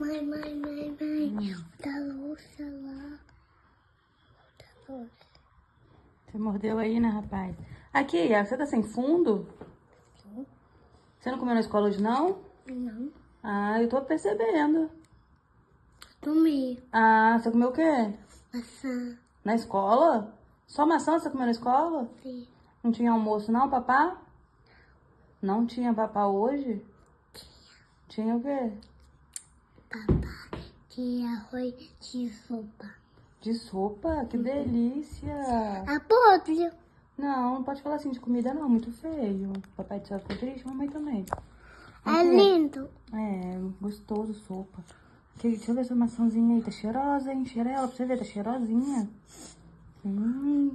Mãe. Tá louça lá. Tá louça. Você mordeu aí, né, rapaz? Aqui, você tá sem fundo? Sim. Você não comeu na escola hoje, não? Não. Ah, eu tô percebendo. Comi. Ah, você comeu o quê? Maçã. Na escola? Só maçã você comeu na escola? Sim. Não tinha almoço, não, papá? Não tinha papá hoje? Tinha o quê? Papá tinha arroz de sopa. De sopa? Que delícia! A podre. Não, não pode falar assim de comida, não. Muito feio. Papai do céu ficou triste, mamãe também. É Aqui. lindo. É, gostoso sopa. Aqui, deixa eu ver essa maçãzinha aí. Tá cheirosa, hein? Cheira ela pra você ver, tá cheirosinha. Hum.